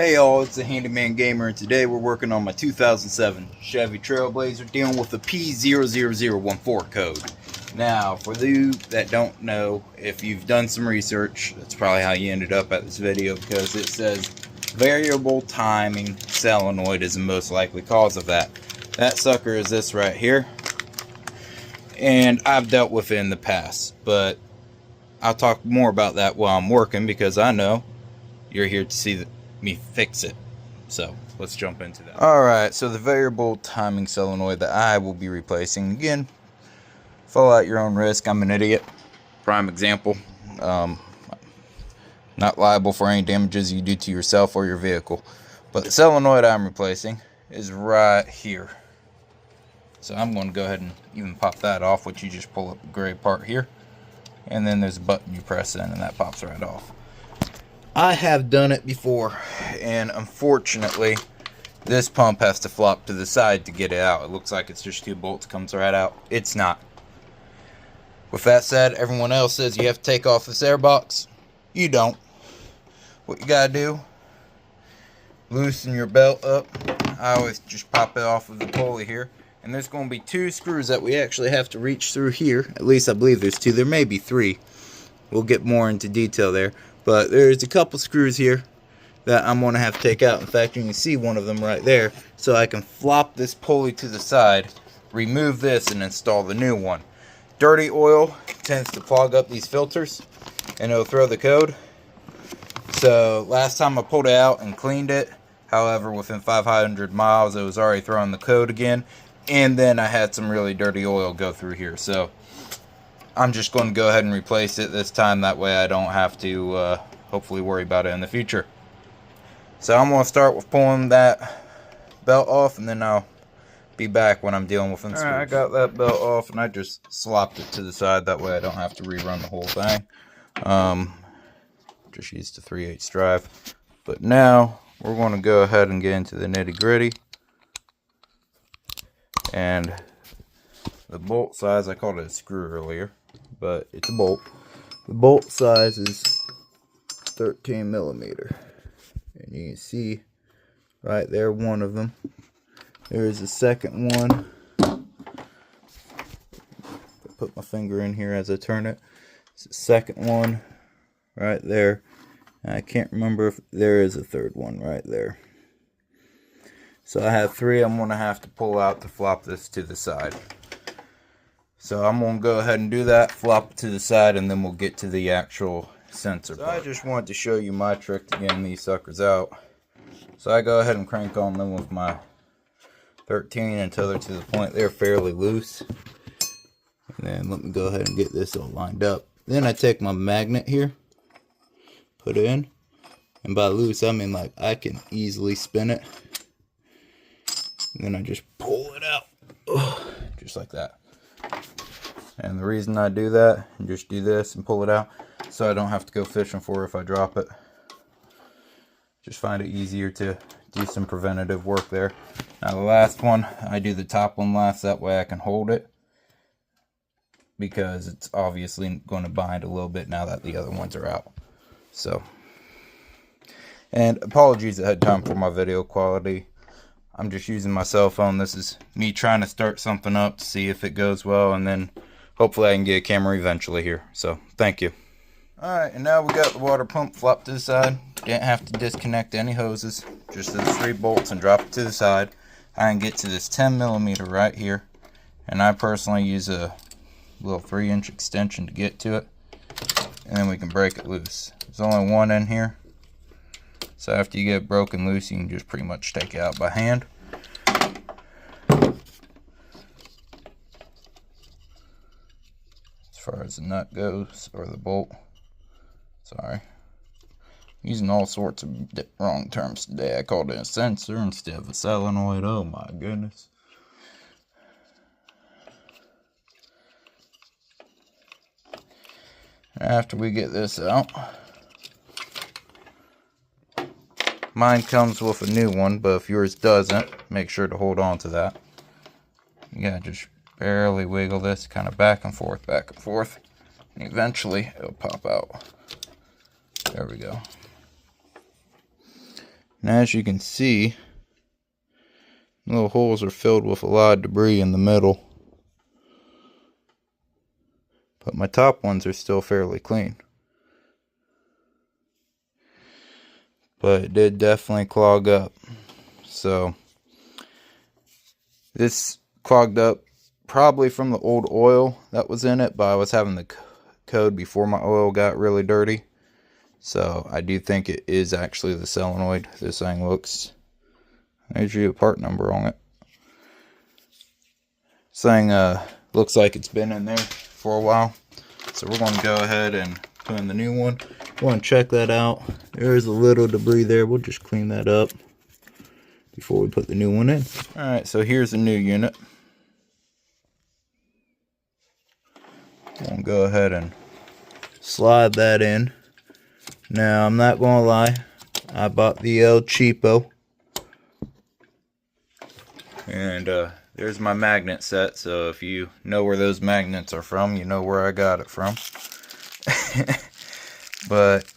Hey y'all, it's the Handyman Gamer, and today we're working on my 2007 Chevy Trailblazer dealing with the P0014 code. Now, for you that don't know, if you've done some research, that's probably how you ended up at this video, because it says variable timing selenoid is the most likely cause of that. That sucker is this right here, and I've dealt with it in the past, but I'll talk more about that while I'm working, because I know you're here to see me fix it. So let's jump into that. Alright, so the variable timing solenoid that I will be replacing, again, follow at your own risk. I'm an idiot. Prime example. Not liable for any damages you do to yourself or your vehicle. But the solenoid I'm replacing is right here. So I'm going to go ahead and even pop that off, which you just pull up the gray part here. And then there's a button you press in and that pops right off. I have done it before, and unfortunately this pump has to flop to the side to get it out. It looks like it's just two bolts, comes right out. It's not. With that said, everyone else says you have to take off this air box. You don't. What you gotta do, loosen your belt up. I always just pop it off of the pulley here, and there's going to be two screws that we actually have to reach through here. At least I believe there's two. There may be three. We'll get more into detail there. But there's a couple screws here that I'm going to have to take out. In fact, you can see one of them right there. So I can flop this pulley to the side, remove this, and install the new one. Dirty oil tends to clog up these filters, and it'll throw the code. So last time I pulled it out and cleaned it, however, within 500 miles, it was already throwing the code again. And then I had some really dirty oil go through here. So I'm just going to go ahead and replace it this time. That way I don't have to hopefully worry about it in the future. So I'm going to start with pulling that belt off, and then I'll be back when I'm dealing with them. Alright, I got that belt off, and I just slopped it to the side. That way I don't have to rerun the whole thing. Just used a 3/8 drive. But now we're going to go ahead and get into the nitty gritty. And the bolt size, I called it a screw earlier, but it's a bolt. The bolt size is 13 millimeter, and you can see right there one of them. There is a second one. I'll put my finger in here as I turn it. It's the second one right there. I can't remember if there is a third one right there. So I have three I'm going to have to pull out to flop this to the side. So I'm going to go ahead and do that, flop it to the side, and then we'll get to the actual sensor part. I just wanted to show you my trick to getting these suckers out. So I go ahead and crank on them with my 13 until they're to the point they're fairly loose. And then let me go ahead and get this all lined up. Then I take my magnet here, put it in, and by loose I mean like I can easily spin it. And then I just pull it out, just like that. And the reason I do that, and just do this and pull it out, so I don't have to go fishing for it if I drop it. Just find it easier to do some preventative work there. Now the last one, I do the top one last, that way I can hold it, because it's obviously going to bind a little bit now that the other ones are out. So, and apologies ahead of time for my video quality. I'm just using my cell phone. This is me trying to start something up to see if it goes well, and then hopefully I can get a camera eventually here. So, thank you. Alright, and now we got the water pump flopped to the side. Didn't have to disconnect any hoses. Just those 3 bolts and drop it to the side. I can get to this 10 millimeter right here. And I personally use a little 3-inch extension to get to it. And then we can break it loose. There's only one in here. So after you get it broken loose, you can just pretty much take it out by hand. As far as the nut goes, or the bolt. Sorry. I'm using all sorts of wrong terms today. I called it a sensor instead of a solenoid. Oh my goodness. After we get this out, mine comes with a new one, but if yours doesn't, make sure to hold on to that. You gotta just barely wiggle this kind of back and forth, and eventually it'll pop out. There we go. And as you can see, little holes are filled with a lot of debris in the middle. But my top ones are still fairly clean. But it did definitely clog up. So this clogged up probably from the old oil that was in it, but I was having the code before my oil got really dirty. So I do think it is actually the solenoid. This thing looks, there's your part number on it. This thing looks like it's been in there for a while. So we're going to go ahead and put in the new one. We're going to check that out. There's a little debris there. We'll just clean that up before we put the new one in. Alright, so here's the new unit. We'll go ahead and slide that in. Now, I'm not going to lie. I bought the El Cheapo. And there's my magnet set. So if you know where those magnets are from, you know where I got it from. But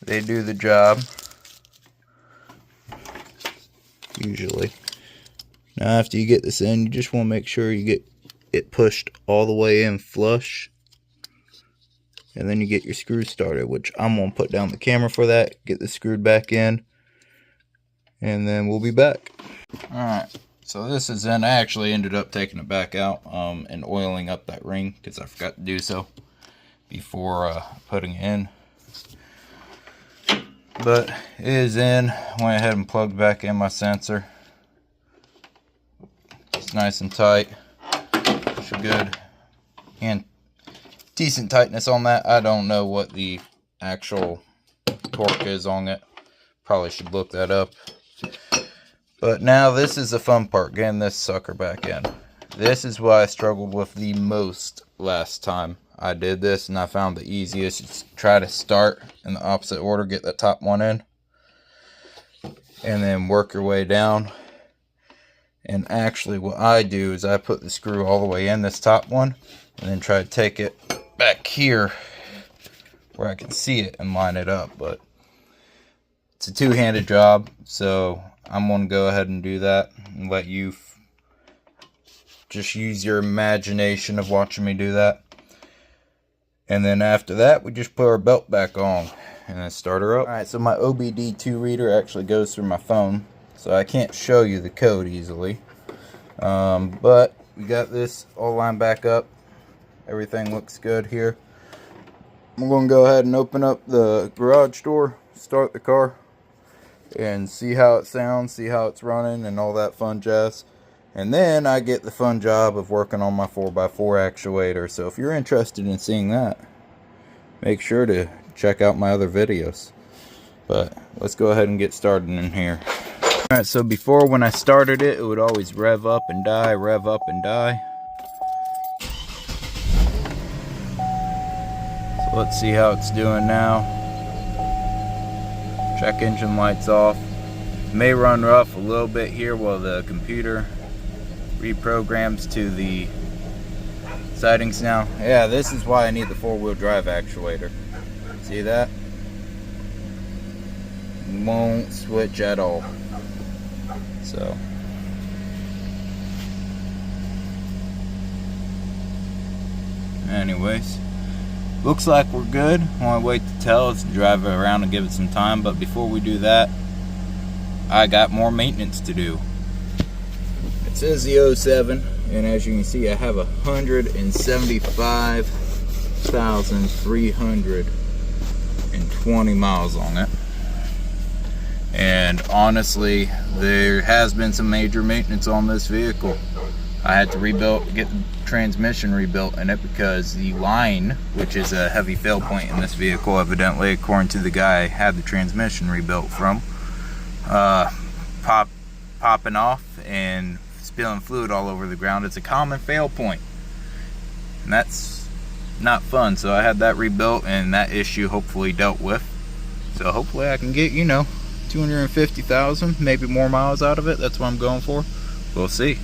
they do the job. Usually. Now after you get this in, you just want to make sure you get it pushed all the way in flush. And then you get your screws started, which I'm going to put down the camera for that. Get this screwed back in. And then we'll be back. Alright, so this is in. I actually ended up taking it back out and oiling up that ring because I forgot to do so before putting it in. But it is in. Went ahead and plugged back in my sensor. It's nice and tight. It's good. And decent tightness on that. I don't know what the actual torque is on it. Probably should look that up. But now this is the fun part, getting this sucker back in. This is what I struggled with the most last time I did this, and I found the easiest is try to start in the opposite order, get that top one in, and then work your way down. And actually what I do is I put the screw all the way in this top one, and then try to take it back here where I can see it and line it up. But it's a two-handed job, so I'm going to go ahead and do that and let you just use your imagination of watching me do that. And then after that, we just put our belt back on and then start her up. Alright, so my OBD2 reader actually goes through my phone, so I can't show you the code easily. But we got this all lined back up. Everything looks good here. I'm going to go ahead and open up the garage door, start the car, and see how it sounds, see how it's running, and all that fun jazz. And then I get the fun job of working on my 4x4 actuator. So if you're interested in seeing that, make sure to check out my other videos. But let's go ahead and get started in here. Alright, so before when I started it, it would always rev up and die, rev up and die. So let's see how it's doing now. Check engine lights off. May run rough a little bit here while the computer reprograms to the settings now. Yeah, this is why I need the four-wheel drive actuator. See that? Won't switch at all. So anyways, looks like we're good. Only wait to tell us to drive it around and give it some time. But before we do that, I got more maintenance to do. It says the 07, and as you can see, I have 175,320 miles on it. And honestly, there has been some major maintenance on this vehicle. I had to get the transmission rebuilt in it because the line, which is a heavy fail point in this vehicle, evidently, according to the guy I had the transmission rebuilt from, popping off and spilling fluid all over the ground. It's a common fail point, and that's not fun. So I had that rebuilt and that issue hopefully dealt with. So hopefully I can get, 250,000, maybe more miles out of it. That's what I'm going for. We'll see.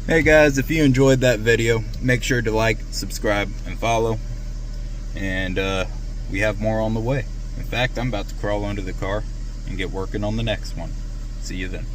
Hey guys, if you enjoyed that video, make sure to like, subscribe, and follow. And we have more on the way. In fact, I'm about to crawl under the car and get working on the next one. See you then.